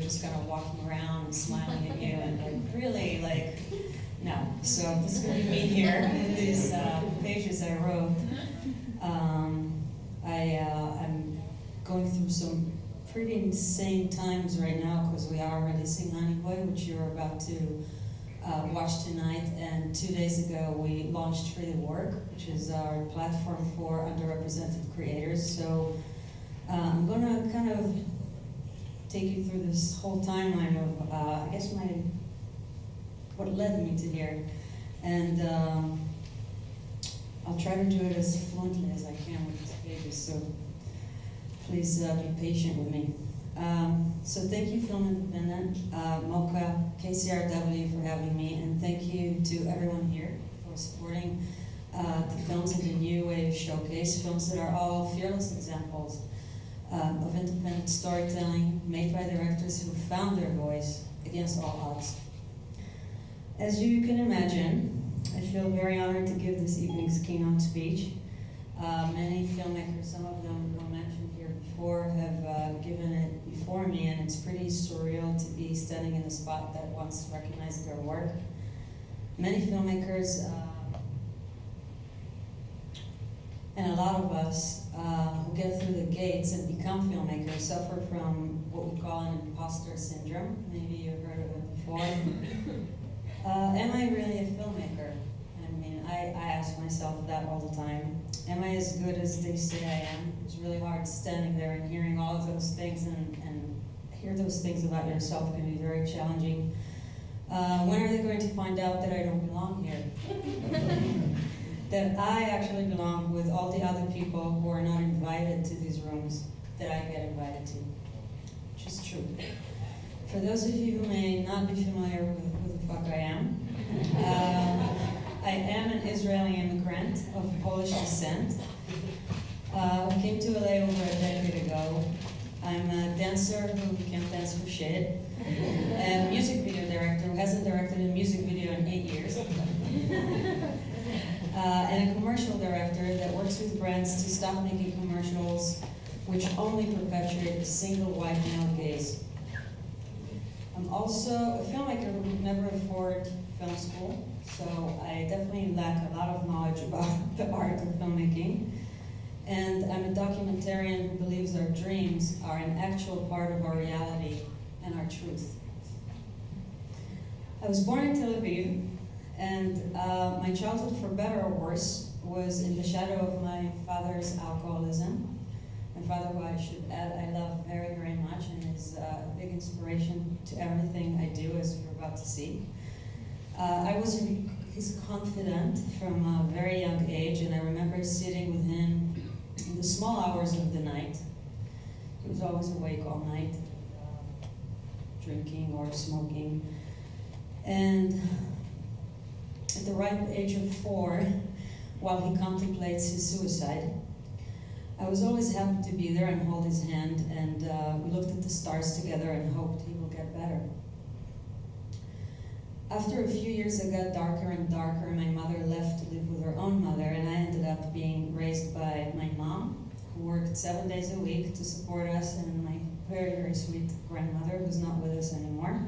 just kind of walking around and smiling at you and like really like, no. So this is going to be me here in these pages I wrote. I'm going through some pretty insane times right now because we are releasing Honey Boy, which you're about to watch tonight. And 2 days ago we launched Free the Work, which is our platform for underrepresented creators. So I'm going to kind of take you through this whole timeline of, I guess, what led me to here. And I'll try to do it as fluently as I can with these pages, so please be patient with me. So thank you, Film Independent, MOCA, KCRW for having me, and thank you to everyone here for supporting the films in the New Wave Showcase, films that are all fearless examples of independent storytelling made by directors who found their voice against all odds. As you can imagine, I feel very honored to give this evening's keynote speech. Many filmmakers, some of them were mentioned here before, have given it before me, and it's pretty surreal to be standing in a spot that once recognized their work. Many filmmakers, and a lot of us who get through the gates and become filmmakers suffer from what we call an imposter syndrome. Maybe you've heard of it before. Am I really a filmmaker? I mean, I ask myself that all the time. Am I as good as they say I am? It's really hard standing there and hearing all of those things, and hear those things about yourself can be very challenging. When are they going to find out that I don't belong here? That I actually belong with all the other people who are not invited to these rooms that I get invited to, which is true. For those of you who may not be familiar with who the fuck I am an Israeli immigrant of Polish descent who came to LA over a decade ago. I'm a dancer who can't dance for shit, a music video director who hasn't directed a music video in 8 years, and a commercial director that works with brands to stop making commercials which only perpetuate a single white male gaze. I'm also a filmmaker who could never afford film school, so I definitely lack a lot of knowledge about the art of filmmaking. And I'm a documentarian who believes our dreams are an actual part of our reality and our truth. I was born in Tel Aviv, and my childhood, for better or worse, was in the shadow of my father's alcoholism. My father, who I should add I love very, very much, and is a big inspiration to everything I do, as you're about to see. I was his confidant from a very young age, and I remember sitting with him in the small hours of the night. He was always awake all night, drinking or smoking. And at the ripe age of 4, while he contemplates his suicide, I was always happy to be there and hold his hand, and we looked at the stars together and hoped he will get better. After a few years, it got darker and darker. My mother left to live with her own mother, and I ended up being raised by my mom, who worked 7 days a week to support us, and my very, very sweet grandmother, who's not with us anymore.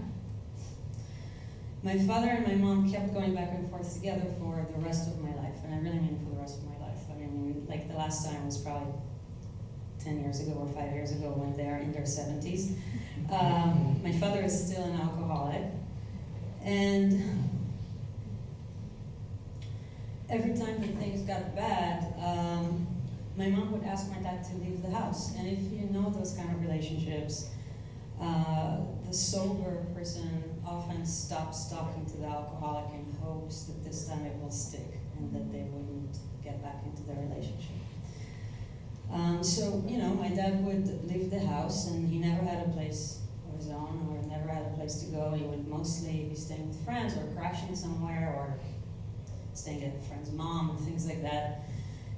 My father and my mom kept going back and forth together for the rest of my life, and I really mean for the rest of my life. I mean, like the last time was probably 10 years ago or 5 years ago when they are in their 70s. My father is still an alcoholic, and every time that things got bad, my mom would ask my dad to leave the house. And if you know those kind of relationships, the sober person often stops talking to the alcoholic in hopes that this time it will stick and that they wouldn't get back into their relationship. So, you know, my dad would leave the house, and he never had a place of his own or never had a place to go. He would mostly be staying with friends or crashing somewhere or staying at a friend's mom and things like that.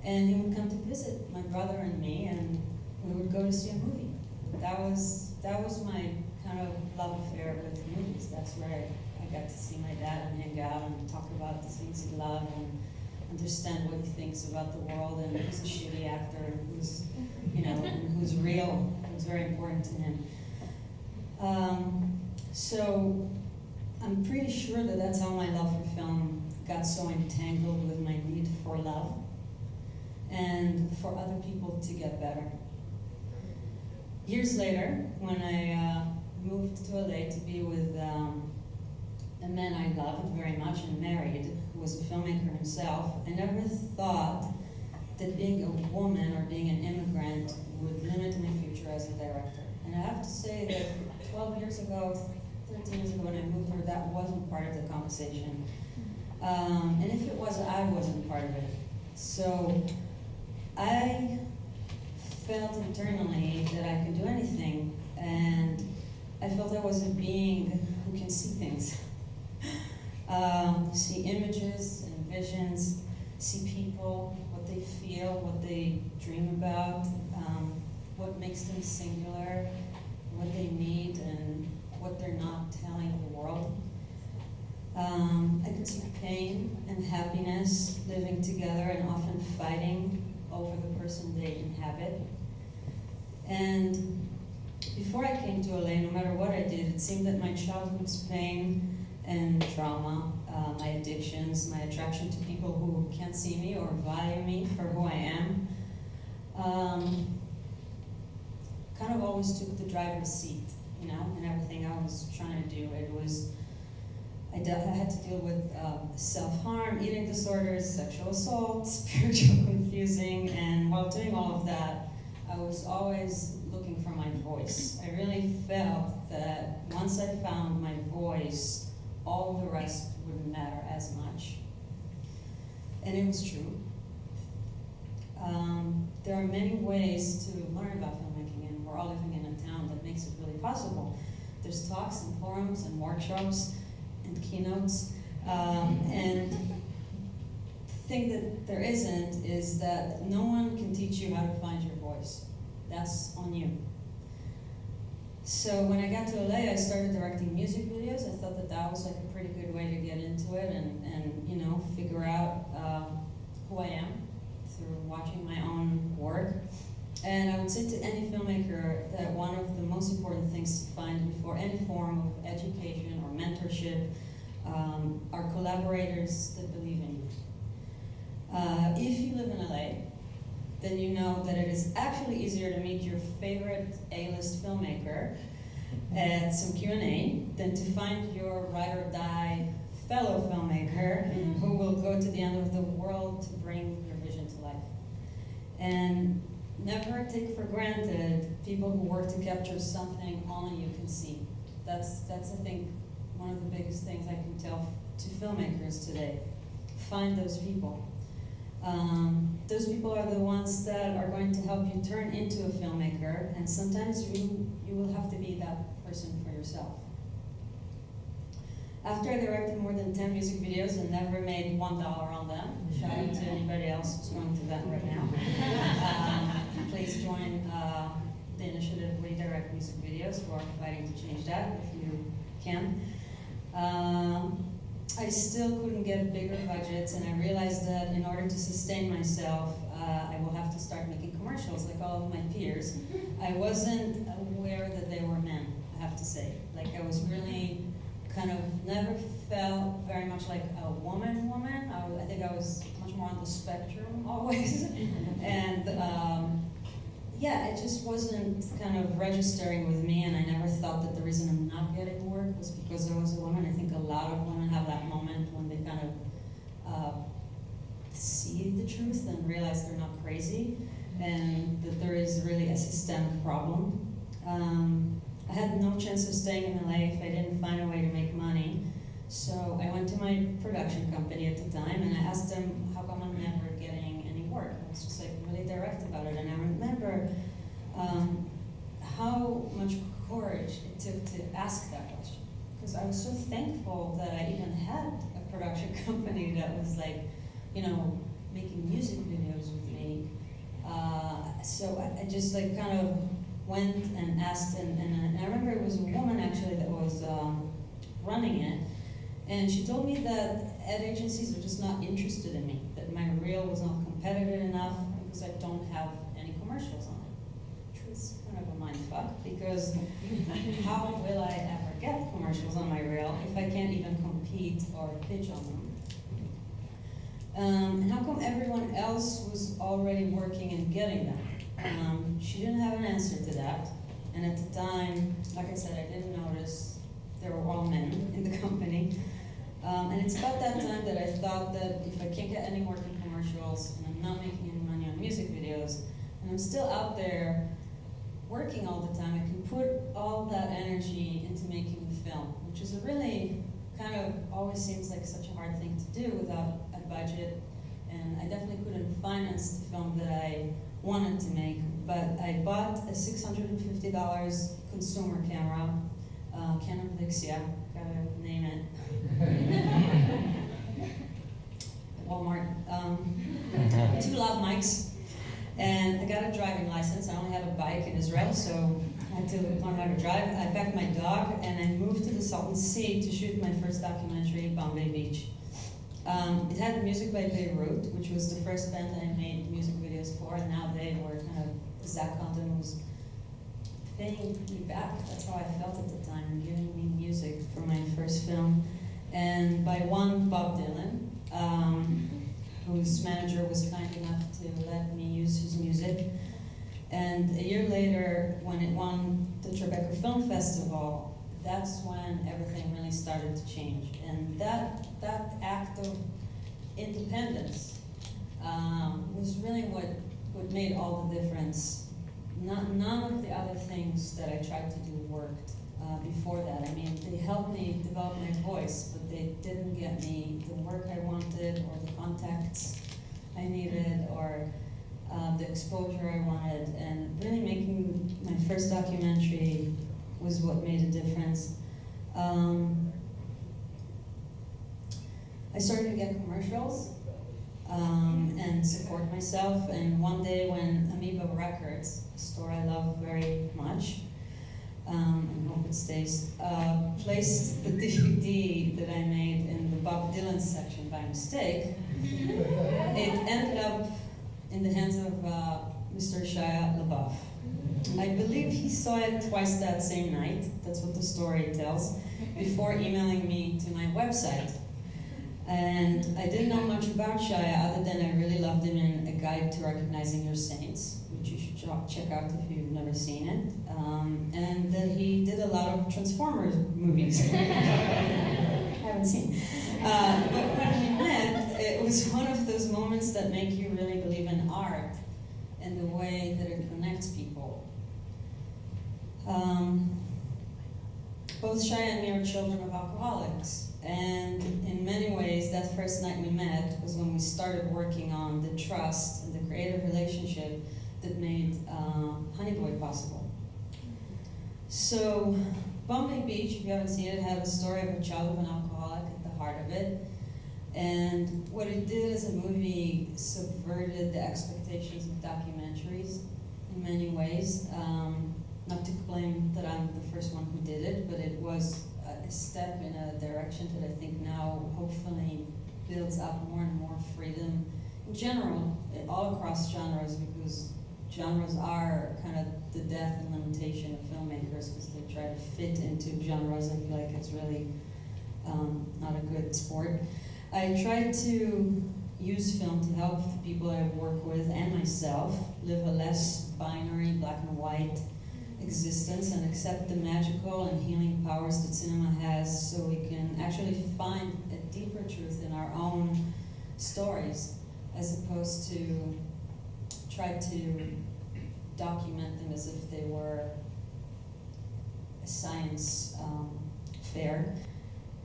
And he would come to visit my brother and me, and we would go to see a movie. That was my kind of love affair with movies. That's where I got to see my dad and hang out and talk about the things he loved and understand what he thinks about the world and who's a shitty actor and who's, you know, and who's real. It was very important to him. So I'm pretty sure that that's how my love for film got so entangled with my need for love and for other people to get better. Years later, when I moved to LA to be with a man I loved very much and married, who was a filmmaker himself, I never thought that being a woman or being an immigrant would limit my future as a director. And I have to say that 12 years ago, 13 years ago when I moved here, that wasn't part of the conversation. And if it was, I wasn't part of it. So I felt internally that I could do anything, and I felt I was a being who can see things. See images and visions, see people, what they feel, what they dream about, what makes them singular, what they need, and what they're not telling the world. I could see pain and happiness living together and often fighting over the person they inhabit. And before I came to LA, no matter what I did, it seemed that my childhood's pain and trauma, my addictions, my attraction to people who can't see me or value me for who I am, kind of always took the driver's seat, you know, in everything I was trying to do. It was, I had to deal with self-harm, eating disorders, sexual assault, spiritual confusing, and while doing all of that, I was always looking for my voice. I really felt that once I found my voice, all the rest wouldn't matter as much. And it was true. There are many ways to learn about filmmaking, and we're all living in a town that makes it really possible. There's talks and forums and workshops and keynotes, and the thing that there isn't is that no one can teach you how to find your voice. That's on you. So when I got to LA, I started directing music videos. I thought that that was like a pretty good way to get into it and you know, figure out who I am through watching my own work. And I would say to any filmmaker that one of the most important things to find before any form of education or mentorship are collaborators that believe in you. If you live in LA, then you know that it is actually easier to meet your favorite A-list filmmaker at some Q&A than to find your ride-or-die fellow filmmaker who will go to the end of the world to bring your vision to life. And never take for granted people who work to capture something only you can see. That's I think, one of the biggest things I can tell to filmmakers today. Find those people. Those people are the ones that are going to help you turn into a filmmaker, and sometimes you will have to be that person for yourself. After I directed more than 10 music videos and never made $1 on them, shout out to anybody else who's going through that right now, please join the initiative We Direct Music Videos. We're fighting to change that if you can. I still couldn't get bigger budgets, and I realized that in order to sustain myself, I will have to start making commercials like all of my peers. I wasn't aware that they were men, I have to say. Like, I was really kind of never felt very much like a woman. I think I was much more on the spectrum always. And yeah, it just wasn't kind of registering with me, and I never thought that the reason I'm not getting work was because I was a woman. I think a lot of women have that moment when they kind of see the truth and realize they're not crazy, and that there is really a systemic problem. I had no chance of staying in LA if I didn't find a way to make money. So I went to my production company at the time, and I asked them, how come I'm never getting any work? I was just like really direct about it, and I remember how much courage it took to ask that question. Because I was so thankful that I even had a production company that was like, you know, making music videos with me. So I just like kind of went and asked, and I remember it was a woman actually that was running it, and she told me that ad agencies are just not interested in me, that my reel was not competitive enough because I don't have any commercials on it, which was kind of a mindfuck. mindfuck, because how will I ever get commercials on my reel if I can't even compete or pitch on them? And how come everyone else was already working and getting them? She didn't have an answer to that. And at the time, like I said, I didn't notice there were all men in the company. And it's about that time that I thought that if I can't get any work in commercials and I'm not making any money on music videos, and I'm still out there working all the time, I can put all that energy into making the film, which is a really kind of always seems like such a hard thing to do without a budget. And I definitely couldn't finance the film that I wanted to make, but I bought a $650 consumer camera, Canon Vixia, gotta name it. Walmart. 2 lav mics, and I got a driving license. I only had a bike in Israel, so I had to learn how to drive. I packed my dog, and I moved to the Salton Sea to shoot my first documentary, Bombay Beach. It had music by Beirut, which was the first band I made music videos for, and now they were kind of, Zach Condon was paying me back. That's how I felt at the time, giving me music for my first film. And by one Bob Dylan, whose manager was kind enough to let me use his music. And a year later, when it won the Tribeca Film Festival, that's when everything really started to change. And that act of independence was really what made all the difference. None of the other things that I tried to do worked before that. I mean, they helped me develop my voice, but they didn't get me the work I wanted, or the contacts I needed, or the exposure I wanted. And really making my first documentary was what made a difference. I started to get commercials and support myself. And one day when Amoeba Records, a store I love very much, and hope it stays, placed the DVD that I made in the Bob Dylan section by mistake, it ended up in the hands of Mr. Shia LaBeouf. I believe he saw it twice that same night, that's what the story tells, before emailing me to my website. And I didn't know much about Shia other than I really loved him in A Guide to Recognizing Your Saints, which you should check out if you've never seen it. And that he did a lot of Transformers movies. I haven't seen. But when we met, it was one of those moments that make you really believe in art and the way that it connects people. Both Shia and me are children of alcoholics, and in many ways, that first night we met was when we started working on the trust and the creative relationship that made Honey Boy possible. So, Bombay Beach, if you haven't seen it, had a story of a child of an alcoholic at the heart of it. And what it did as a movie subverted the expectations of documentaries in many ways. Not to claim that I'm the first one who did it, but it was a step in a direction that I think now hopefully builds up more and more freedom in general, all across genres, because genres are kind of the death and limitation of filmmakers, because they try to fit into genres. I feel like it's really not a good sport. I try to use film to help the people I work with and myself live a less binary, black and white existence and accept the magical and healing powers that cinema has, so we can actually find a deeper truth in our own stories, as opposed to try to document them as if they were a science fair.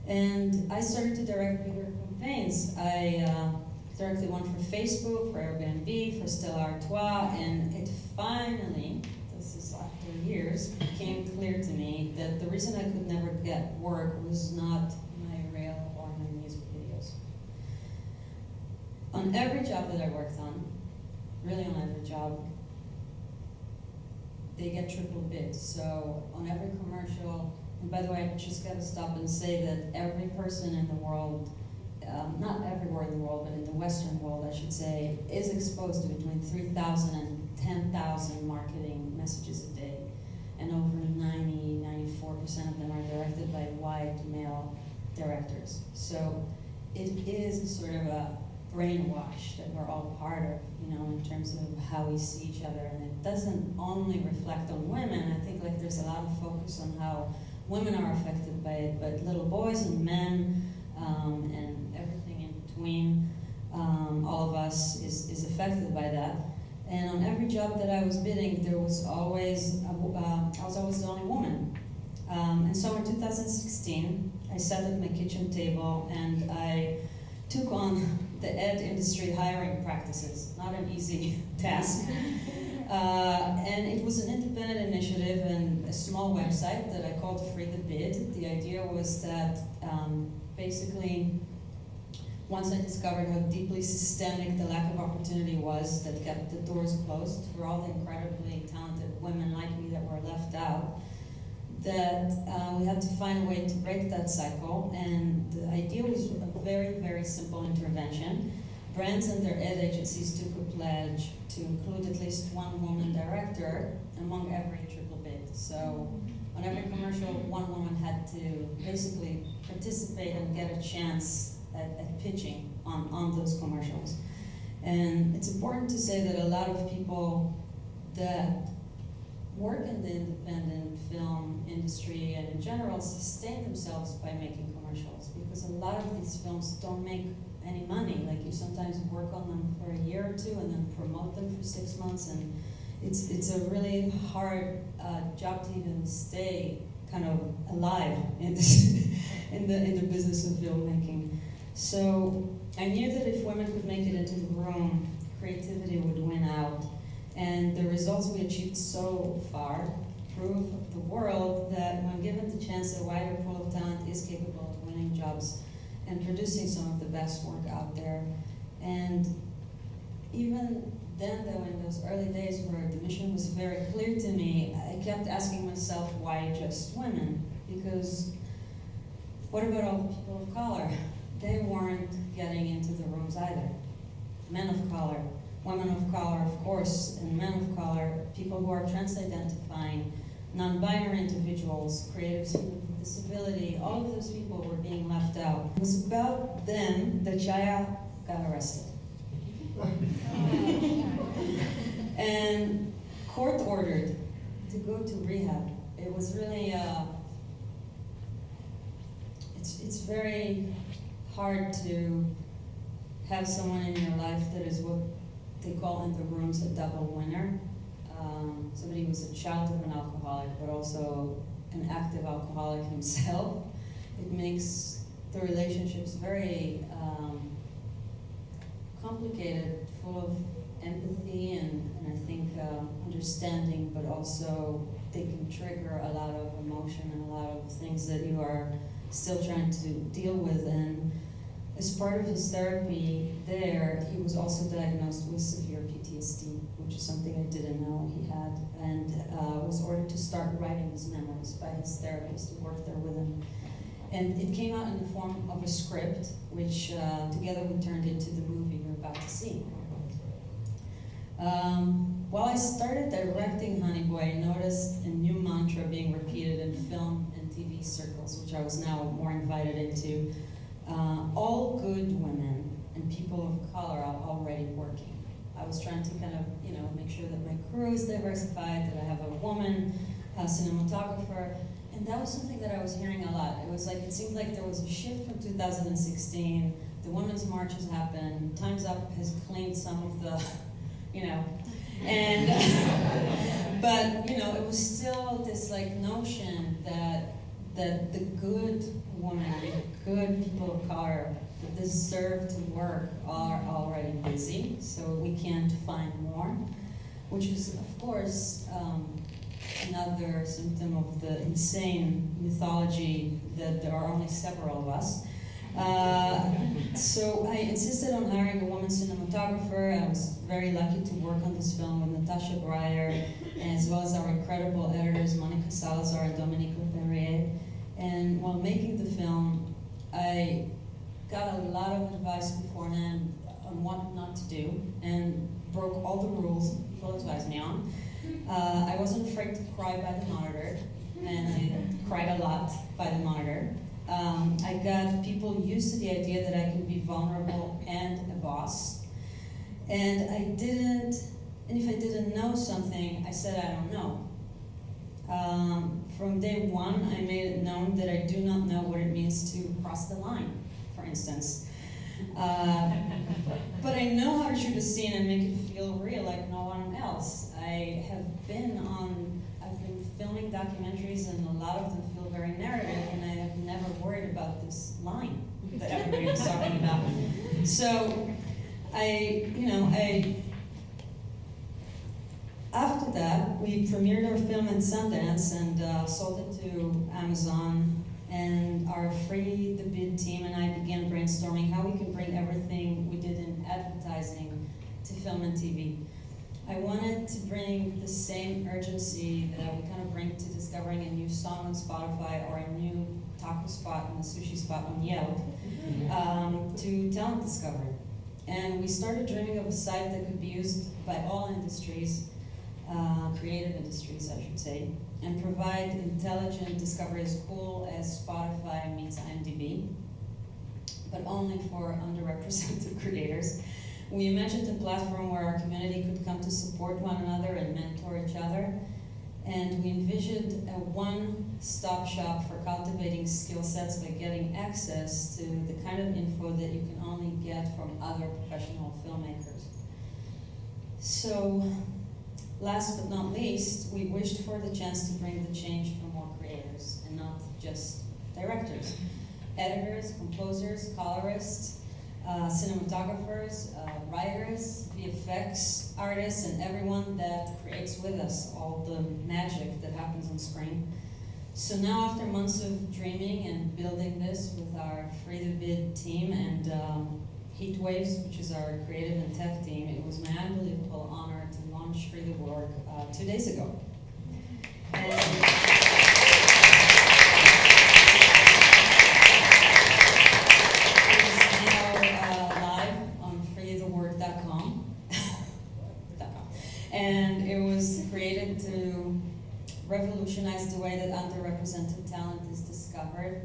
And I started to direct bigger campaigns. I directed one for Facebook, for Airbnb, for Stella Artois, and it finally, this is after years, became clear to me that the reason I could never get work was not my reel or my music videos. On every job that I worked on, really on every job, they get triple bid. So on every commercial, and by the way, I just gotta stop and say that every person in the world, not everywhere in the world, but in the Western world, I should say, is exposed to between 3,000 and 10,000 marketing messages a day. and over 94% of them are directed by white male directors. So it is sort of a brainwash that we're all part of, in terms of how we see each other. And it doesn't only reflect on women. I think like there's a lot of focus on how women are affected by it, but little boys and men and everything in between, all of us is affected by that. And on every job that I was bidding, there was always, I was always the only woman. And so in 2016, I sat at my kitchen table and I took on the ed industry hiring practices. Not an easy task. And it was an independent initiative and a small website that I called Free the Bid. The idea was that basically, once I discovered how deeply systemic the lack of opportunity was that kept the doors closed for all the incredibly talented women like me that were left out, that we had to find a way to break that cycle. And the idea was a very, very simple intervention. Brands and their ad agencies took a pledge to include at least one woman director among every triple bid. So on every commercial, one woman had to basically participate and get a chance at pitching on those commercials. And it's important to say that a lot of people that work in the independent film industry and in general sustain themselves by making commercials, because a lot of these films don't make any money. Like, you sometimes work on them for a year or two and then promote them for 6 months, and it's a really hard job to even stay kind of alive in this, in the business of filmmaking. So I knew that if women could make it into the room, creativity would win out. And the results we achieved so far prove the world that when given the chance, a wider pool of talent is capable of winning jobs and producing some of the best work out there. And even then, though, in those early days where the mission was very clear to me, I kept asking myself, why just women? Because what about all the people of color? They weren't getting into the rooms either. Men of color, women of color, of course, and men of color, people who are trans-identifying, non-binary individuals, creatives with disability, all of those people were being left out. It was about them that Shia got arrested. And court ordered to go to rehab. It was really, it's very hard to have someone in your life that is what they call in the rooms a double winner. Somebody who was a child of an alcoholic, but also an active alcoholic himself. It makes the relationships very complicated, full of empathy and I think understanding, but also they can trigger a lot of emotion and a lot of things that you are still trying to deal with. And as part of his therapy there, he was also diagnosed with severe PTSD, which is something I didn't know he had, and was ordered to start writing his memoirs by his therapist who worked there with him. And it came out in the form of a script, which together we turned into the movie you're about to see. While I started directing Honey Boy, I noticed a new mantra being repeated in film and TV circles, which I was now more invited into. All good women and people of color are already working. I was trying to kind of, make sure that my crew is diversified, that I have a woman cinematographer, and that was something that I was hearing a lot. It was like, it seemed like there was a shift from 2016, the women's marches happened, Time's Up has cleaned some of the, and, but, it was still this like notion that the good women, the good people of color that deserve to work are already busy, so we can't find more, which is, of course, another symptom of the insane mythology that there are only several of us. So I insisted on hiring a woman cinematographer. I was very lucky to work on this film with Natasha Breyer, as well as our incredible editors, Monica Salazar and Dominique Leperrier. And while making the film, I got a lot of advice beforehand on what not to do, and broke all the rules people advised me on. I wasn't afraid to cry by the monitor, and I cried a lot by the monitor. I got people used to the idea that I can be vulnerable and a boss. And if I didn't know something, I said I don't know. From day one, I made it known that I do not know what it means to cross the line, for instance. But I know how to shoot a scene and make it feel real like no one else. I've been filming documentaries, and a lot of them feel very narrative, and I have never worried about this line that everybody was talking about. So after that, we premiered our film in Sundance and sold it to Amazon, and our Free the Bid team and I began brainstorming how we can bring everything we did in advertising to film and TV. I wanted to bring the same urgency that I would kind of bring to discovering a new song on Spotify or a new taco spot and a sushi spot on Yelp to talent discovery. And we started dreaming of a site that could be used by all industries, creative industries, I should say, and provide intelligent discovery as cool as Spotify meets IMDb, but only for underrepresented creators. We imagined a platform where our community could come to support one another and mentor each other, and we envisioned a one-stop shop for cultivating skill sets by getting access to the kind of info that you can only get from other professional filmmakers. So, last but not least, we wished for the chance to bring the change for more creators, and not just directors. Editors, composers, colorists, cinematographers, writers, VFX artists, and everyone that creates with us all the magic that happens on screen. So now, after months of dreaming and building this with our Free the Bid team and Heatwaves, which is our creative and tech team, it was my unbelievable honor to launch Free the Work 2 days ago. And it was created to revolutionize the way that underrepresented talent is discovered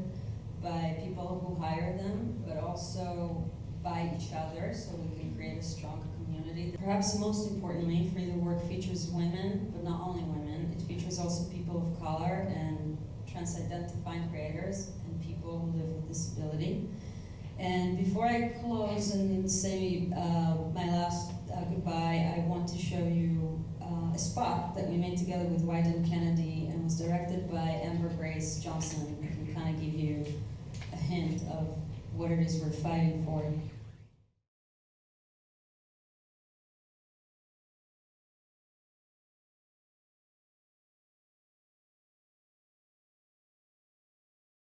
by people who hire them, but also by each other, so we can create a strong community. Perhaps most importantly, Free the Work features women, but not only women. It features also people of color and trans-identifying creators and people who live with disability. And before I close and say my last goodbye, I want to show you a spot that we made together with Wyden Kennedy and was directed by Amber Grace Johnson. It can kind of give you a hint of what it is we're fighting for.